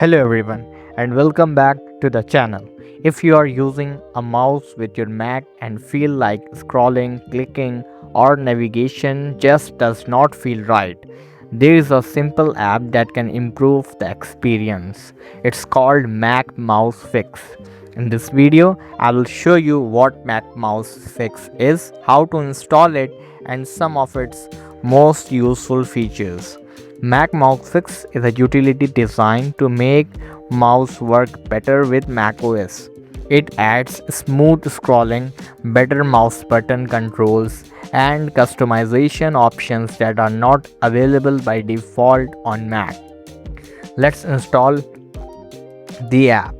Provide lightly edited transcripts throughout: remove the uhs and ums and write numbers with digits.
Hello everyone and welcome back to the channel. If you are using a mouse with your Mac and feel like scrolling, clicking or navigation just does not feel right, there is a simple app that can improve the experience. It's called Mac Mouse Fix. In this video, I will show you what Mac Mouse Fix is, how to install it and some of its most useful features. Mac Mouse Fix is a utility designed to make mouse work better with macOS. It adds smooth scrolling, better mouse button controls, and customization options that are not available by default on Mac. Let's install the app.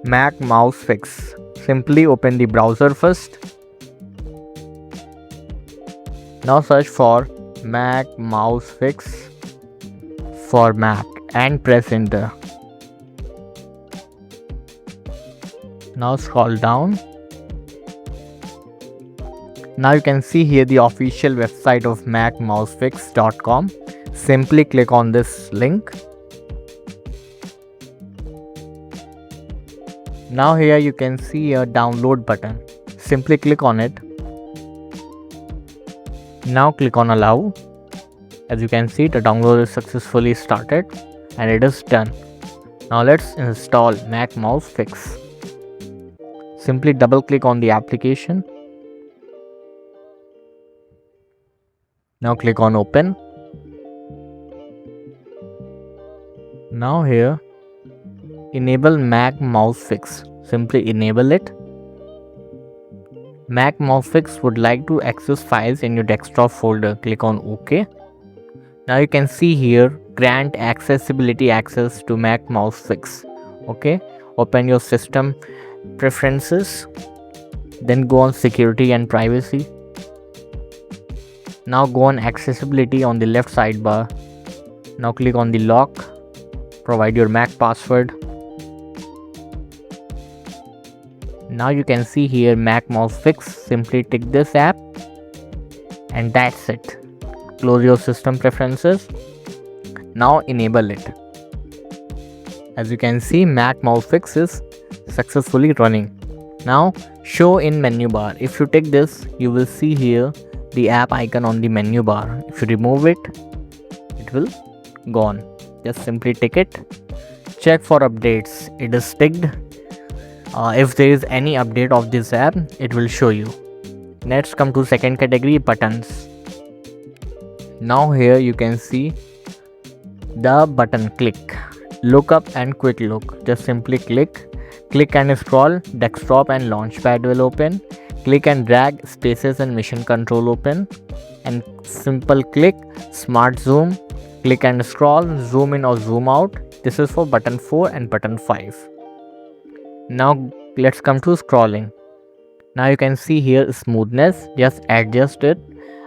Mac Mouse Fix. Simply open the browser first. Now search for Mac Mouse Fix for Mac and press enter. Now scroll down. Now you can see here the official website of macmousefix.com. Simply click on this link. Now here you can see a download button. Simply click on it. Now click on allow. As you can see, the download is successfully started and it is done. Now let's install Mac Mouse Fix. Simply double click on the application. Now click on open. Now here enable Mac Mouse Fix. Simply enable it. Mac Mouse Fix would like to access files in your desktop folder. Click on OK. Now you can see here grant accessibility access to Mac Mouse Fix. Okay, open your system preferences, then go on security and privacy. Now go on accessibility on the left sidebar. Now click on the lock. Provide your Mac password. Now you can see here Mac Mouse Fix. Simply tick this app and that's it. Close your system preferences. Now enable it. As you can see, Mac Mouse Fix is successfully running. Now show in menu bar. If you tick this, you will see here the app icon on the menu bar. If you remove it, it will gone. Just simply tick it. Check for updates. It is ticked. If there is any update of this app, it will show you. Next, come to second category, buttons. Now here you can see the button click, look up and quick look. Just simply click and scroll, desktop and launchpad will open. Click and drag, spaces and mission control open. And simple click, smart zoom, click and scroll, zoom in or zoom out. This is for button 4 and button 5. Now let's come to scrolling. Now you can see here smoothness. Just adjust it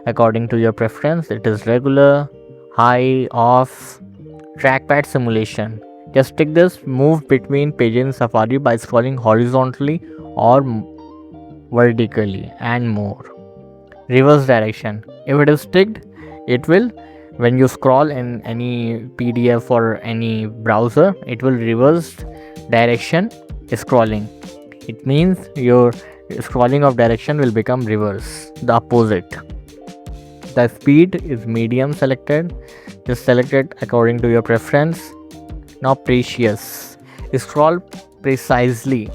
according to your preference. It is regular, high, off. Trackpad simulation. Just tick this. Move between pages in Safari by scrolling horizontally or vertically and more. Reverse direction. If it is ticked, it will, when you scroll in any PDF or any browser, it will reverse direction scrolling. It means your scrolling of direction will become reverse, the opposite. The speed is medium selected. Just select it according to your preference. Now precious. Scroll precisely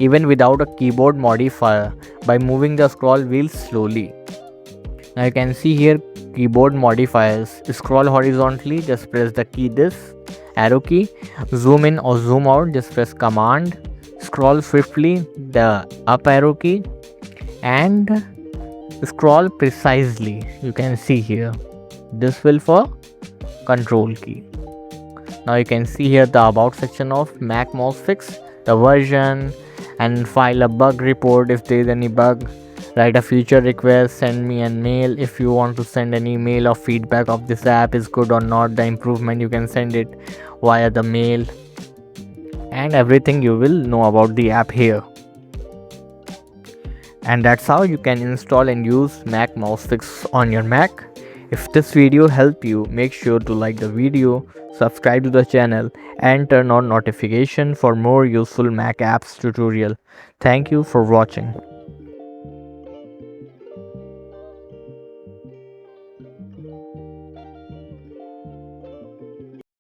even without a keyboard modifier by moving the scroll wheel slowly. Now you can see here keyboard modifiers. Scroll horizontally, just press the key this arrow key. Zoom in or zoom out, just press command. Scroll swiftly, the up arrow key, and scroll precisely. You can see here this will for control key. Now you can see here the about section of Mac Mouse Fix, the version, and file a bug report if there is any bug. Write a feature request, send me an mail if you want to send an email of feedback of this app is good or not, the improvement, you can send it via the mail, and everything you will know about the app here. And that's how you can install and use Mac Mouse Fix on your Mac. If this video helped you, make sure to like the video, subscribe to the channel and turn on notification for more useful Mac apps tutorial. Thank you for watching.